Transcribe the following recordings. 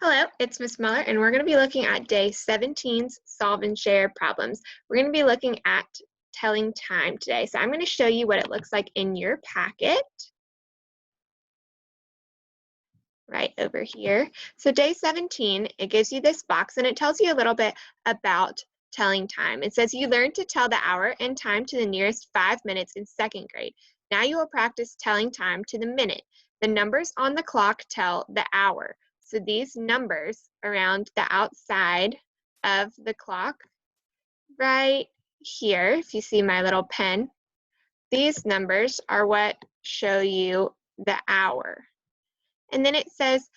Hello, it's Ms. Muller, and we're going to be looking at day 17's solve and share problems. We're going to be looking at telling time today. So I'm going to show you what it looks like in your packet right over here. So day 17, it gives you this box and it tells you a little bit about telling time. It says you learned to tell the hour and time to the nearest 5 minutes in second grade. Now you will practice telling time to the minute. The numbers on the clock tell the hour. So these numbers around the outside of the clock, right here, if you see my little pen, these numbers are what show you the hour. And then it says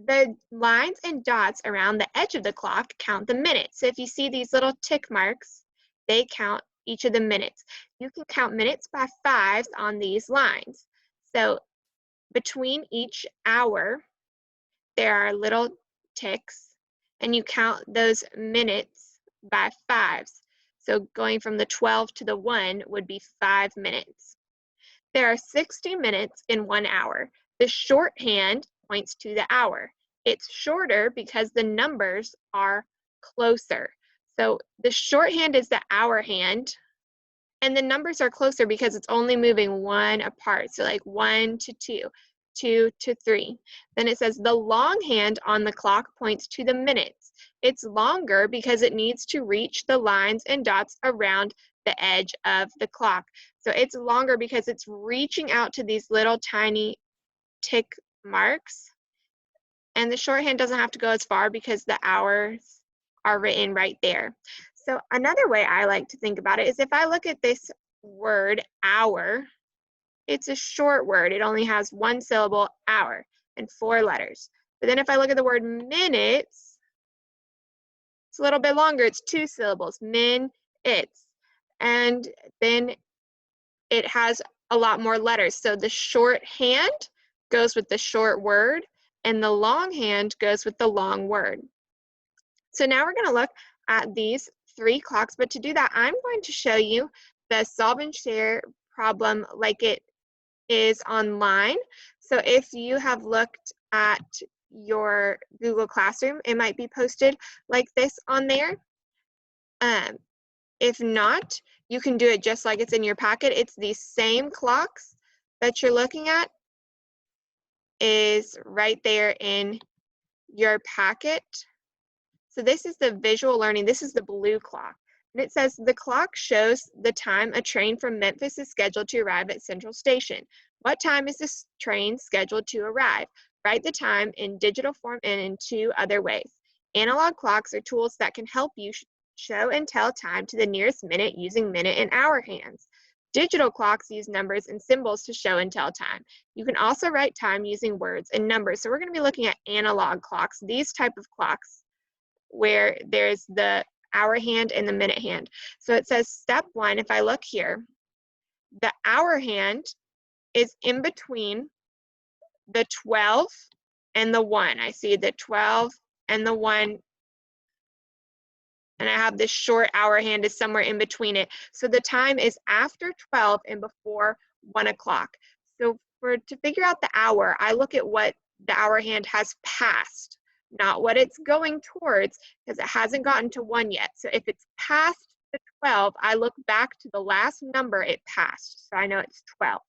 the lines and dots around the edge of the clock count the minutes. So if you see these little tick marks, they count each of the minutes. You can count minutes by fives on these lines. So between each hour, there are little ticks, and you count those minutes by fives. So going from the 12 to the 1 would be 5 minutes. There are 60 minutes in 1 hour. The shorthand points to the hour. It's shorter because the numbers are closer. So the shorthand is the hour hand, and the numbers are closer because it's only moving one apart. So like 1 to 2, 2 to 3. Then it says the long hand on the clock points to the minutes. It's longer because it needs to reach the lines and dots around the edge of the clock. So it's longer because it's reaching out to these little tiny tick marks. And the shorthand doesn't have to go as far because the hours are written right there. So another way I like to think about it is if I look at this word hour, it's a short word. It only has one syllable, hour, and 4 letters. But then if I look at the word minutes, it's a little bit longer. It's 2 syllables, min-its. And then it has a lot more letters. So the shorthand goes with the short word, and the longhand goes with the long word. So now we're going to look at these 3 clocks, but to do that, I'm going to show you the solve and share problem like it is online. So if you have looked at your Google Classroom, it might be posted like this on there. If not, you can do it just like it's in your packet. It's these same clocks that you're looking at is right there in your packet. So this is the visual learning. This is the blue clock. And it says the clock shows the time a train from Memphis is scheduled to arrive at Central Station. What time is this train scheduled to arrive? Write the time in digital form and in 2 other ways. Analog clocks are tools that can help you show and tell time to the nearest minute using minute and hour hands. Digital clocks use numbers and symbols to show and tell time. You can also write time using words and numbers. So we're going to be looking at analog clocks, these type of clocks where there's the hour hand and the minute hand. So it says step 1, if I look here, the hour hand is in between the 12 and the 1. I see the 12 and the 1, and I have this short hour hand is somewhere in between it. So the time is after 12 and before 1 o'clock. So to figure out the hour, I look at what the hour hand has passed, not what it's going towards, because it hasn't gotten to 1 yet. So if it's past the 12, I look back to the last number it passed. So I know it's 12.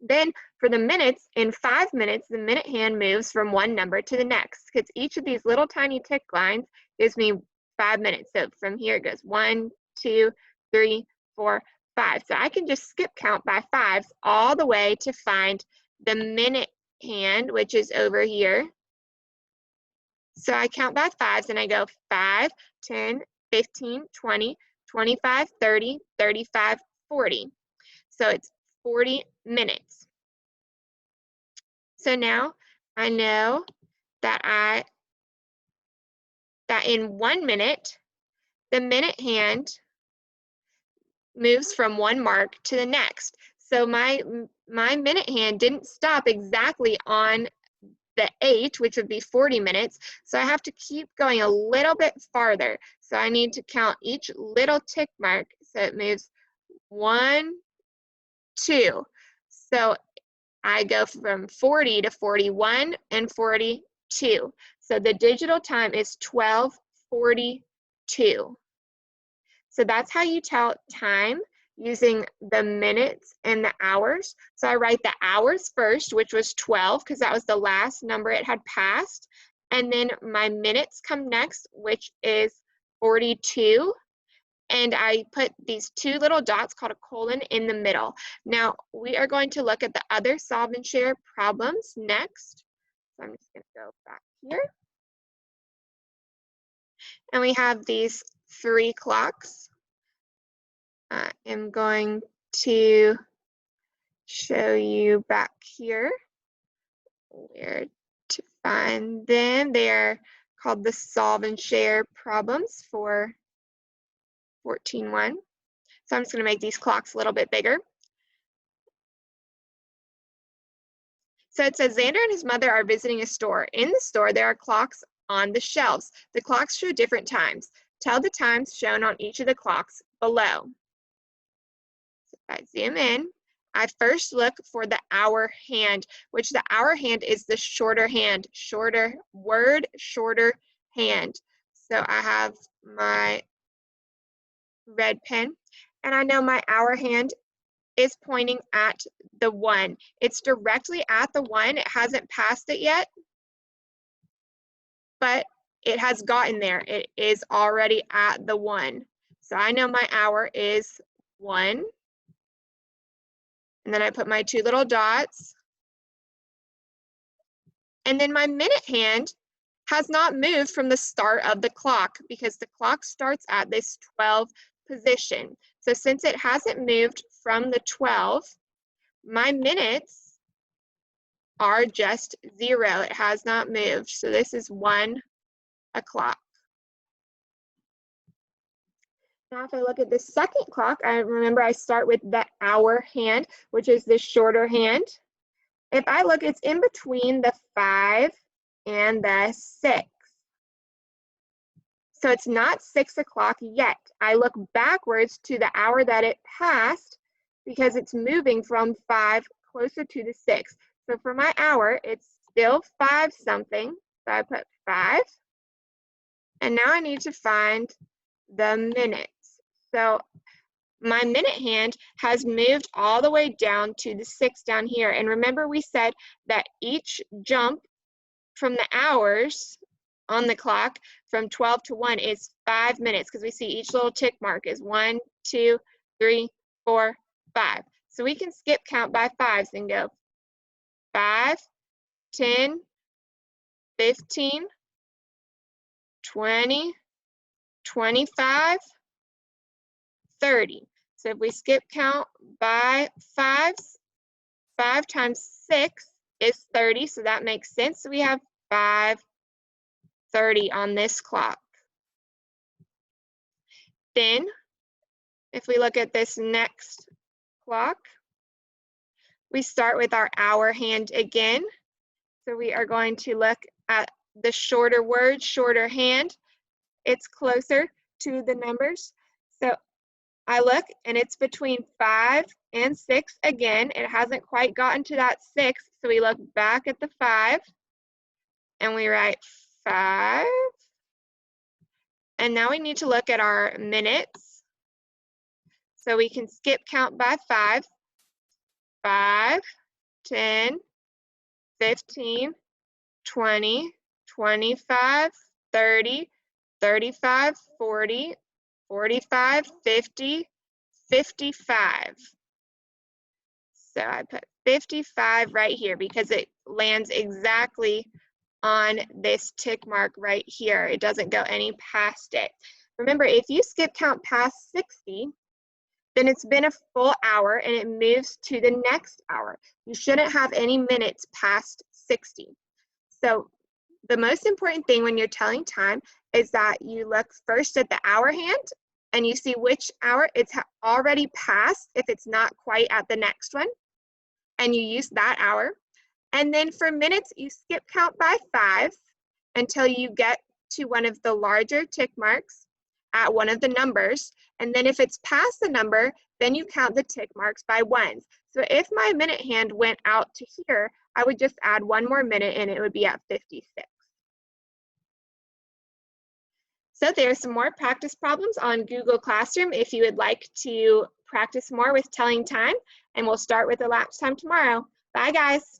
Then for the minutes, in 5 minutes, the minute hand moves from one number to the next, because each of these little tiny tick lines gives me 5 minutes. So from here it goes 1, 2, 3, 4, 5. So I can just skip count by 5s all the way to find the minute hand, which is over here. So I count by 5s and I go 5, 10, 15, 20, 25, 30, 35, 40. So it's 40 minutes. So now I know that in 1 minute, the minute hand moves from one mark to the next. So my minute hand didn't stop exactly on the 8, which would be 40 minutes. So I have to keep going a little bit farther. So I need to count each little tick mark. So it moves 1, 2. So I go from 40 to 41 and 40 2. So the digital time is 12:42. So that's how you tell time using the minutes and the hours. So I write the hours first, which was 12, because that was the last number it had passed. And then my minutes come next, which is 42. And I put these two little dots called a colon in the middle. Now, we are going to look at the other solve and share problems next. So I'm just going to go back here. And we have these 3 clocks. I am going to show you back here where to find them. They are called the solve and share problems for 14-1. So I'm just going to make these clocks a little bit bigger. So it says Xander and his mother are visiting a store. In the store, there are clocks on the shelves. The clocks show different times. Tell the times shown on each of the clocks below. So if I zoom in, I first look for the hour hand, which the hour hand is the shorter hand, shorter word, shorter hand. So I have my red pen, and I know my hour hand is pointing at the 1. It's directly at the 1. It hasn't passed it yet, but it has gotten there. It is already at the 1. So I know my hour is 1. And then I put my 2 little dots. And then my minute hand has not moved from the start of the clock because the clock starts at this 12 position. So since it hasn't moved from the 12, my minutes are just 0. It has not moved. So this is 1 o'clock. Now if I look at the second clock, I remember I start with the hour hand, which is the shorter hand. If I look, it's in between the 5 and the 6. So it's not 6 o'clock yet. I look backwards to the hour that it passed because it's moving from 5 closer to the 6. So for my hour, it's still 5 something. So I put 5. And now I need to find the minutes. So my minute hand has moved all the way down to the 6 down here. And remember we said that each jump from the hours on the clock from 12 to 1 is 5 minutes because we see each little tick mark is 1, 2, 3, 4, 5. So we can skip count by 5s and go 5, 10, 15, 20, 25, 30. So if we skip count by 5s, 5 times 6 is 30, so that makes sense. So we have 5:30 on this clock. Then, if we look at this next clock, we start with our hour hand again. So we are going to look at the shorter word, shorter hand. It's closer to the numbers. So I look and it's between 5 and 6 again. It hasn't quite gotten to that 6, so we look back at the 5 and we write 5. And now we need to look at our minutes. So we can skip count by 5. 5, 10, 15, 20, 25, 30, 35, 40, 45, 50, 55. So I put 55 right here because it lands exactly on this tick mark right here. It doesn't go any past it. Remember, if you skip count past 60, then it's been a full hour and it moves to the next hour. You shouldn't have any minutes past 60. So the most important thing when you're telling time is that you look first at the hour hand and you see which hour it's already passed if it's not quite at the next one, and you use that hour. And then for minutes, you skip count by 5 until you get to one of the larger tick marks at one of the numbers. And then if it's past the number, then you count the tick marks by 1s. So if my minute hand went out to here, I would just add 1 more minute and it would be at 56. So there's some more practice problems on Google Classroom if you would like to practice more with telling time, and we'll start with elapsed time tomorrow. Bye, guys.